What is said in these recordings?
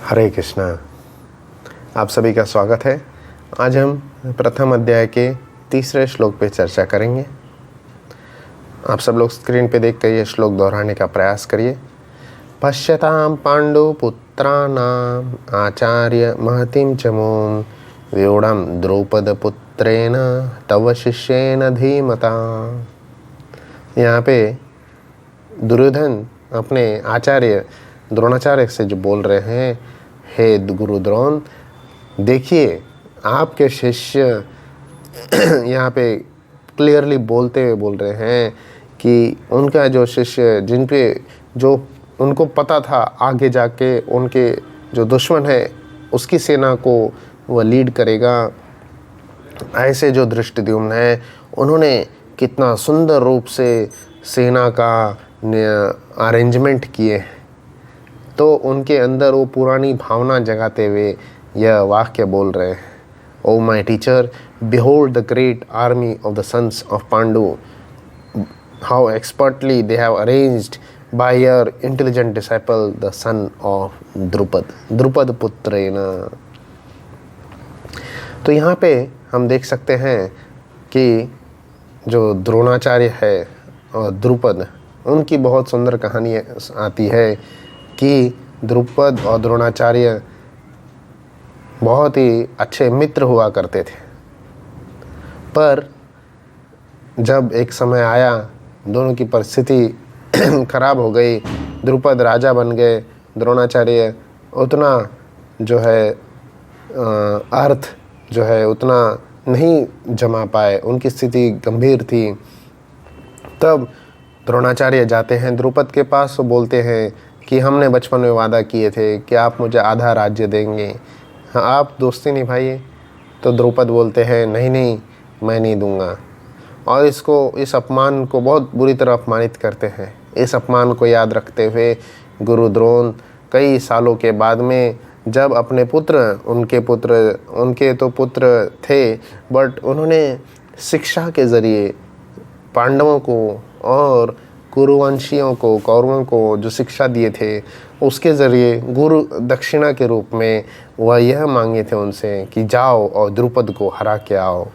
हरे कृष्णा। आप सभी का स्वागत है। आज हम प्रथम अध्याय के तीसरे श्लोक पे चर्चा करेंगे। आप सब लोग स्क्रीन पे देख कर ये श्लोक दोहराने का प्रयास करिए। पश्यतां पाण्डुपुत्राणाम् आचार्य महतीं च मूं व्यूढं द्रौपदपुत्रेण तव शिष्येन धीमता। यहाँ पे दुर्योधन अपने आचार्य द्रोणाचार्य से जो बोल रहे हैं, हे गुरु द्रोण, देखिए आपके शिष्य यहाँ पे क्लियरली बोलते हुए बोल रहे हैं कि उनका जो शिष्य जिन पे जो उनको पता था आगे जाके उनके जो दुश्मन है उसकी सेना को वह लीड करेगा, ऐसे जो धृष्टद्युम्न है उन्होंने कितना सुंदर रूप से सेना का अरेंजमेंट किए, तो उनके अंदर वो पुरानी भावना जगाते हुए यह वाक्य बोल रहे हैं। O my teacher, behold the great army of the sons of Pandu, how expertly they have arranged by your intelligent disciple the son of Drupad पुत्रेण। तो यहाँ पे हम देख सकते हैं कि जो द्रोणाचार्य है और द्रुपद, उनकी बहुत सुंदर कहानी आती है कि द्रुपद और द्रोणाचार्य बहुत ही अच्छे मित्र हुआ करते थे। पर जब एक समय आया, दोनों की परिस्थिति खराब हो गई, द्रुपद राजा बन गए, द्रोणाचार्य उतना जो है अर्थ जो है उतना नहीं जमा पाए, उनकी स्थिति गंभीर थी। तब द्रोणाचार्य जाते हैं द्रुपद के पास, वो बोलते हैं कि हमने बचपन में वादा किए थे कि आप मुझे आधा राज्य देंगे, हाँ आप दोस्ती निभाइए। तो द्रुपद बोलते हैं नहीं नहीं, मैं नहीं दूंगा, और इस अपमान को बहुत बुरी तरह अपमानित करते हैं। इस अपमान को याद रखते हुए गुरु द्रोण कई सालों के बाद में जब अपने उनके तो पुत्र थे, बट उन्होंने शिक्षा के ज़रिए पांडवों को और कुरुवंशियों को, कौरवों को जो शिक्षा दिए थे, उसके ज़रिए गुरु दक्षिणा के रूप में वह यह मांगे थे उनसे कि जाओ और द्रुपद को हरा के आओ।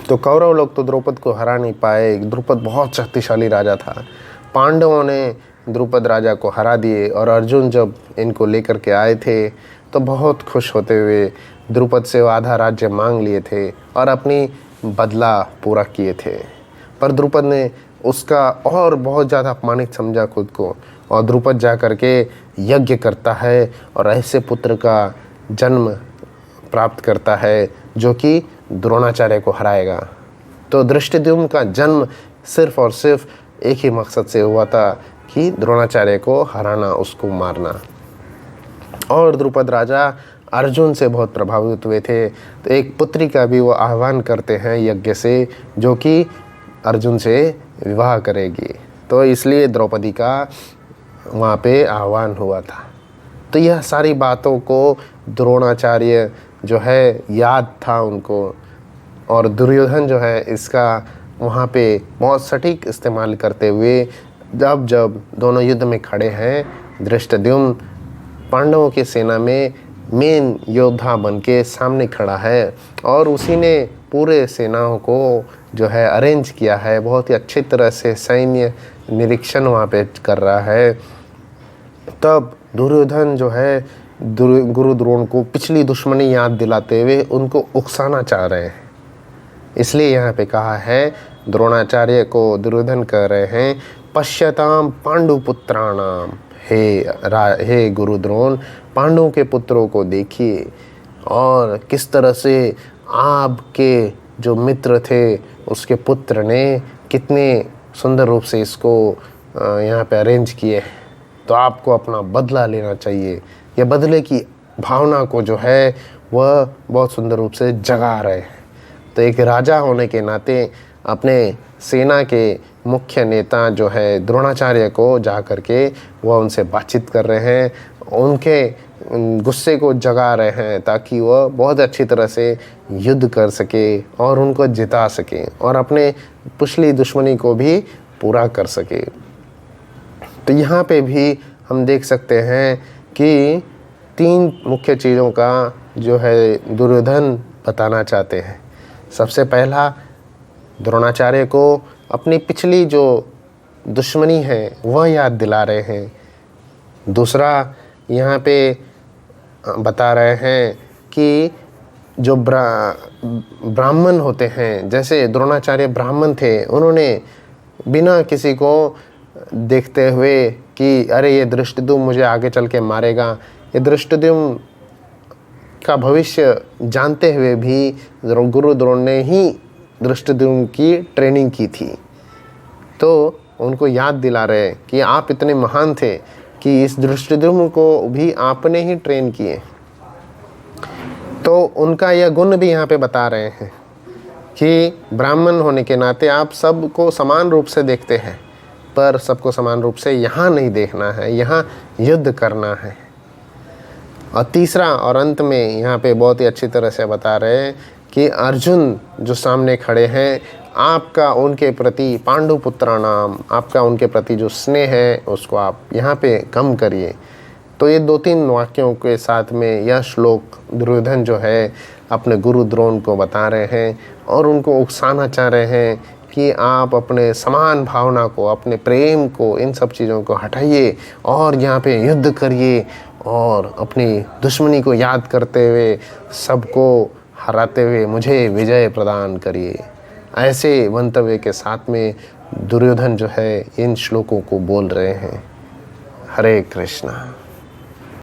तो कौरव लोग तो द्रुपद को हरा नहीं पाए। द्रुपद बहुत शक्तिशाली राजा था। पांडवों ने द्रुपद राजा को हरा दिए, और अर्जुन जब इनको लेकर के आए थे तो बहुत खुश होते हुए द्रुपद से आधा राज्य मांग लिए थे और अपनी बदला पूरा किए थे। पर द्रुपद ने उसका और बहुत ज़्यादा अपमानित समझा खुद को, और द्रुपद जा कर के यज्ञ करता है और ऐसे पुत्र का जन्म प्राप्त करता है जो कि द्रोणाचार्य को हराएगा। तो धृष्टद्युम्न का जन्म सिर्फ और सिर्फ एक ही मकसद से हुआ था कि द्रोणाचार्य को हराना, उसको मारना। और द्रुपद राजा अर्जुन से बहुत प्रभावित हुए थे, तो एक पुत्री का भी वो आह्वान करते हैं यज्ञ से, जो कि अर्जुन से विवाह करेगी। तो इसलिए द्रौपदी का वहाँ पे आह्वान हुआ था। तो यह सारी बातों को द्रोणाचार्य जो है याद था उनको, और दुर्योधन जो है इसका वहाँ पे बहुत सटीक इस्तेमाल करते हुए जब दोनों युद्ध में खड़े हैं, धृष्टद्युम्न पांडवों की सेना में मेन योद्धा बन के सामने खड़ा है, और उसी ने पूरे सेनाओं को जो है अरेंज किया है। बहुत ही अच्छी तरह से सैन्य निरीक्षण वहाँ पे कर रहा है। तब दुर्योधन जो है गुरु द्रोण को पिछली दुश्मनी याद दिलाते हुए उनको उकसाना चाह रहे हैं। इसलिए यहाँ पे कहा है, द्रोणाचार्य को दुर्योधन कह रहे हैं, पश्यताम पांडुपुत्राणाम, हे गुरु द्रोण, पांडवों के पुत्रों को देखिए, और किस तरह से आपके जो मित्र थे उसके पुत्र ने कितने सुंदर रूप से इसको यहाँ पे अरेंज किए। तो आपको अपना बदला लेना चाहिए। यह बदले की भावना को जो है वह बहुत सुंदर रूप से जगा रहे हैं। तो एक राजा होने के नाते अपने सेना के मुख्य नेता जो है द्रोणाचार्य को जा कर के वह उनसे बातचीत कर रहे हैं, उनके गुस्से को जगा रहे हैं, ताकि वह बहुत अच्छी तरह से युद्ध कर सके और उनको जिता सके और अपने पिछली दुश्मनी को भी पूरा कर सके। तो यहाँ पे भी हम देख सकते हैं कि 3 मुख्य चीज़ों का जो है दुर्योधन बताना चाहते हैं। सबसे पहला, द्रोणाचार्य को अपनी पिछली जो दुश्मनी है वह याद दिला रहे हैं। दूसरा, यहाँ पे बता रहे हैं कि जो ब्राह्मण होते हैं, जैसे द्रोणाचार्य ब्राह्मण थे, उन्होंने बिना किसी को देखते हुए कि अरे ये धृष्टद्युम्न मुझे आगे चल के मारेगा, ये धृष्टद्युम्न का भविष्य जानते हुए भी गुरु द्रोण ने ही धृष्टद्युम्न की ट्रेनिंग की थी। तो उनको याद दिला रहे कि आप इतने महान थे कि इस धृष्टद्युम्न को भी आपने ही ट्रेन किए। तो उनका यह गुण भी यहाँ पे बता रहे हैं कि ब्राह्मण होने के नाते आप सबको समान रूप से देखते हैं, पर सबको समान रूप से यहाँ नहीं देखना है, यहाँ युद्ध करना है। और तीसरा और अंत में यहाँ पे बहुत ही अच्छी तरह से बता रहे हैं कि अर्जुन जो सामने खड़े हैं, आपका उनके प्रति पांडुपुत्राणाम, आपका उनके प्रति जो स्नेह है उसको आप यहाँ पे कम करिए। तो ये 2-3 वाक्यों के साथ में यह श्लोक दुर्योधन जो है अपने गुरु द्रोण को बता रहे हैं और उनको उकसाना चाह रहे हैं कि आप अपने समान भावना को, अपने प्रेम को, इन सब चीज़ों को हटाइए और यहाँ पे युद्ध करिए और अपनी दुश्मनी को याद करते हुए, सबको हराते हुए मुझे विजय प्रदान करिए। ऐसे मंतव्य के साथ में दुर्योधन जो है इन श्लोकों को बोल रहे हैं। हरे कृष्णा।